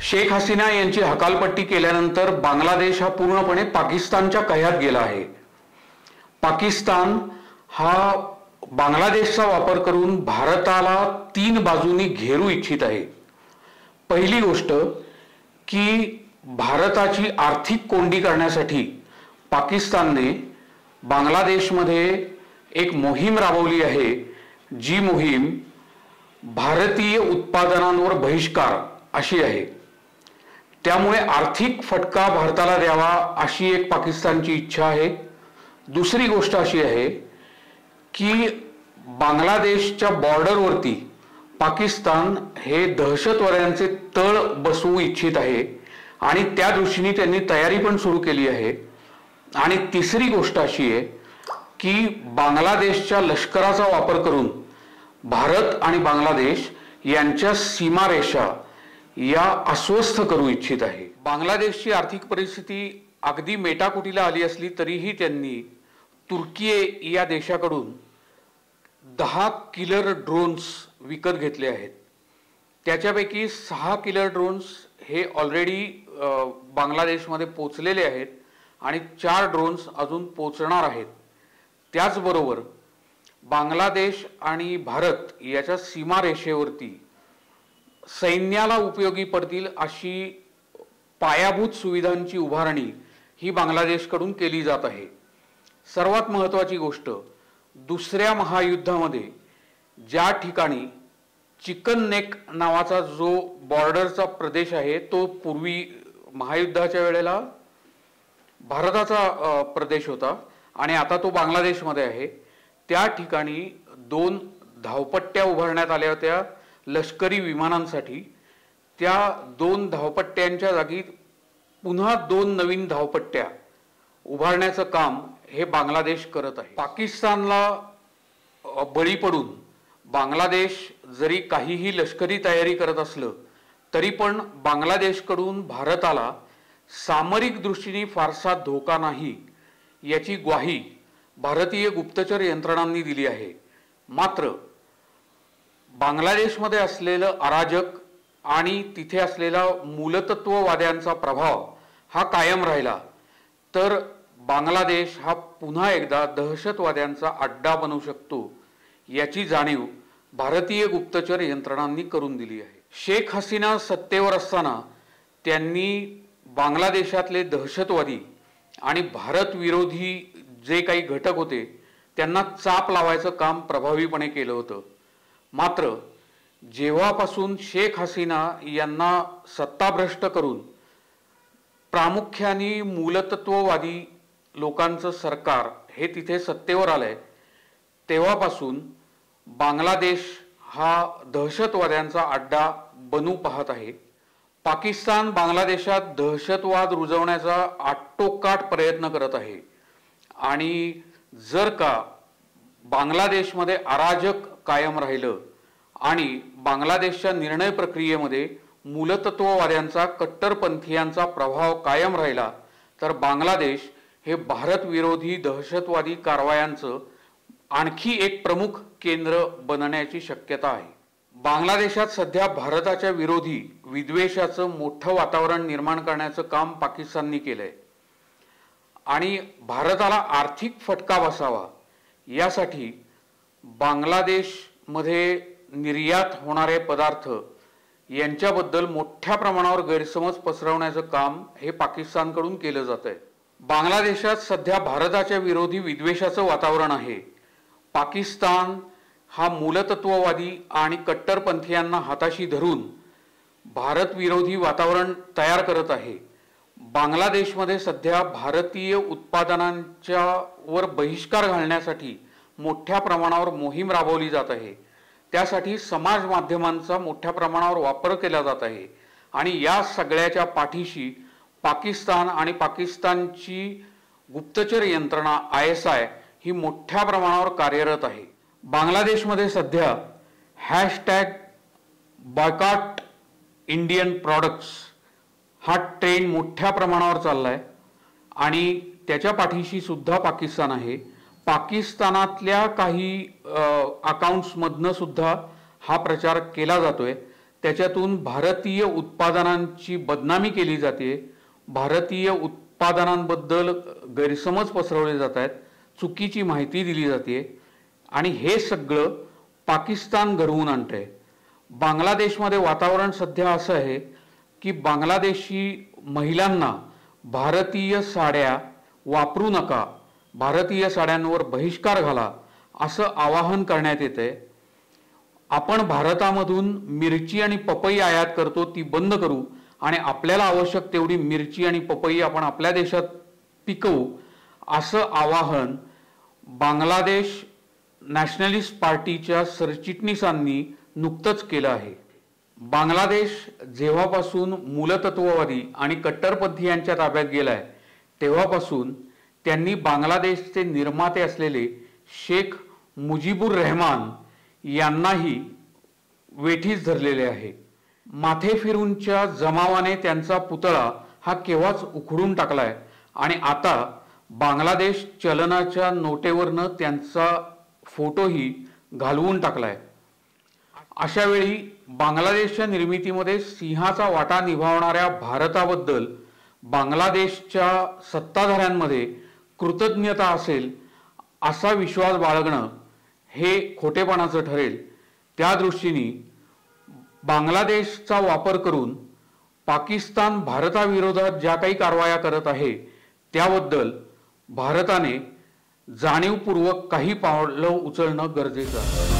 शेख हसीना यांची हकालपट्टी केल्यानंतर बांगलादेश हा पूर्णपणे पाकिस्तानच्या कह्यात गेला आहे। पाकिस्तान हा बांगलादेशचा वापर करून भारताला तीन बाजूंनी घेरू इच्छित आहे। पहिली गोष्ट की भारताची आर्थिक कोंडी करण्यासाठी पाकिस्तानने बांगलादेशमध्ये एक मोहीम राबवली आहे, जी मोहीम भारतीय उत्पादनांवर बहिष्कार अशी आहे। त्यामुळे आर्थिक फटका भारताला द्यावा अशी एक पाकिस्तानची इच्छा आहे। दुसरी गोष्ट अशी आहे की बांगलादेशच्या बॉर्डरवरती पाकिस्तान हे दहशतवाद्यांचे तळ बसवू इच्छित आहे आणि त्या दृष्टीने त्यांनी तयारी पण सुरू केली आहे। आणि तिसरी गोष्ट अशी आहे की बांगलादेशच्या लष्कराचा वापर करून भारत आणि बांगलादेश यांच्या सीमारेषा या अस्वस्थ करू इच्छित आहे। बांगलादेशची आर्थिक परिस्थिती अगदी मेटाकुटीला आली असली तरीही त्यांनी तुर्की या देशाकडून 10 किलर ड्रोन्स विकत घेतले आहेत। त्याच्यापैकी 6 किलर ड्रोन्स हे ऑलरेडी बांगलादेशमध्ये पोहोचलेले आहेत आणि 4 ड्रोन्स अजून पोहोचणार आहेत। त्याचबरोबर बांगलादेश आणि भारत याच्या सीमारेषेवरती सैन्याला उपयोगी पडतील अशी पायाभूत सुविधांची उभारणी ही बांगलादेशकडून केली जात आहे। सर्वात महत्त्वाची गोष्ट, दुसऱ्या महायुद्धामध्ये ज्या ठिकाणी चिकन नेक नावाचा जो बॉर्डरचा प्रदेश आहे तो पूर्वी महायुद्धाच्या वेळेला भारताचा प्रदेश होता आणि आता तो बांगलादेशमध्ये आहे, त्या ठिकाणी 2 धावपट्ट्या उभारण्यात आल्या होत्या लष्करी विमानांसाठी। त्या 2 धावपट्ट्यांच्या जागी पुन्हा 2 नवीन धावपट्ट्या उभारण्याचं काम हे बांगलादेश करत आहे। पाकिस्तानला बळी पडून बांगलादेश जरी काहीही लष्करी तयारी करत असलं तरी पण बांगलादेशकडून भारताला सामरिक दृष्टीने फारसा धोका नाही याची ग्वाही भारतीय गुप्तचर यंत्रणांनी दिली आहे। मात्र बांगलादेशमध्ये असलेलं अराजक आणि तिथे असलेला मूलतत्ववाद्यांचा प्रभाव हा कायम राहिला तर बांगलादेश हा पुन्हा एकदा दहशतवाद्यांचा अड्डा बनू शकतो याची जाणीव भारतीय गुप्तचर यंत्रणांनी करून दिली आहे। शेख हसीना सत्तेवर असताना त्यांनी बांगलादेशातले दहशतवादी आणि भारत विरोधी जे काही घटक होते त्यांना चाप लावायचं काम प्रभावीपणे केलं होतं। मात्र जेव्हापासून शेख हसीना यांना सत्ताभ्रष्ट करून प्रामुख्याने मूलतत्ववादी लोकांचं सरकार हे तिथे सत्तेवर आलंय, तेव्हापासून बांगलादेश हा दहशतवाद्यांचा अड्डा बनू पाहत आहे। पाकिस्तान बांगलादेशात दहशतवाद रुजवण्याचा आटोकाट प्रयत्न करत आहे आणि जर का बांगलादेशमध्ये अराजक कायम राहिलं आणि बांगलादेशच्या निर्णय प्रक्रियेमध्ये मूलतत्ववाद्यांचा कट्टरपंथीयांचा प्रभाव कायम राहिला तर बांगलादेश हे भारत विरोधी दहशतवादी कारवायांचं आणखी एक प्रमुख केंद्र बनण्याची शक्यता आहे। बांगलादेशात सध्या भारताच्या विरोधी विद्वेषाचं मोठं वातावरण निर्माण करण्याचं काम पाकिस्तानने केलंय आणि भारताला आर्थिक फटका बसावा यासाठी बांगलादेशमध्ये निर्यात होणारे पदार्थ यांच्याबद्दल मोठ्या प्रमाणावर गैरसमज पसरवण्याचं काम हे पाकिस्तानकडून केलं जात आहे। बांगलादेशात सध्या भारताच्या विरोधी विद्वेषाचं वातावरण आहे। पाकिस्तान हा मूलतत्ववादी आणि कट्टरपंथीयांना हाताशी धरून भारत विरोधी वातावरण तयार करत आहे। बांगलादेशमध्ये सध्या भारतीय उत्पादनांच्या वर बहिष्कार घालण्यासाठी मोठ्या प्रमाणावर मोहीम राबवली जात आहे। त्यासाठी समाज माध्यमांचा मोठ्या प्रमाणावर वापर केला जात आहे आणि या सगळ्याच्या पाठीशी पाकिस्तान आणि पाकिस्तानची गुप्तचर यंत्रणा ISI ही मोठ्या प्रमाणावर कार्यरत आहे। बांगलादेशमध्ये सध्या #बॉयकॉट इंडियन प्रोडक्ट्स हा ट्रेंड मोठ्या प्रमाणावर चाललाय आणि त्याच्या पाठीशी सुद्धा पाकिस्तान आहे। पाकिस्तानातल्या काही अकाउंट्स मधनं सुद्धा हा प्रचार केला जातोय। त्याच्यातून भारतीय उत्पादनांची बदनामी केली जाते, भारतीय उत्पादनांबद्दल गैरसमज पसरवले जात आहेत, चुकीची माहिती दिली जाते आणि हे सगळं पाकिस्तान घडवून आणतंय। बांगलादेशमध्ये वातावरण सध्या असं आहे की बांगलादेशी महिलांना भारतीय साड्या वापरू नका, भारतीय साड्यांवर बहिष्कार घाला असं आवाहन करण्यात येतंय। आपण भारतामधून मिरची आणि पपई आयात करतो ती बंद करू आणि आपल्याला आवश्यक तेवढी मिरची आणि पपई आपण आपल्या देशात पिकवू असं आवाहन बांगलादेश नॅशनलिस्ट पार्टीच्या सरचिटणीसांनी नुकतंच केलं आहे। बांगलादेश जेव्हापासून मूलतत्ववादी आणि कट्टरपंथी यांच्या ताब्यात गेलाय तेव्हापासून त्यांनी बांगलादेशचे निर्माते असलेले शेख मुजीबुर रहमान यांनाही वेठीस धरलेले आहे। माथेफिरूंच्या जमावाने त्यांचा पुतळा हा केव्हाच उखडून टाकलाय आणि आता बांगलादेश चलनाच्या नोटेवरनं त्यांचा फोटोही घालवून टाकलाय। अशा वेळी बांगलादेशच्या निर्मितीमध्ये सिंहाचा वाटा निभावणाऱ्या भारताबद्दल बांगलादेशच्या सत्ताधाऱ्यांमध्ये कृतज्ञता असेल असा विश्वास बाळगणं हे खोटेपणाचं ठरेल। त्या दृष्टीने बांगलादेशचा वापर करून पाकिस्तान भारताविरोधात ज्या काही कारवाया करत आहे त्याबद्दल भारताने जाणीवपूर्वक काही पावलं उचलणं गरजेचं आहे।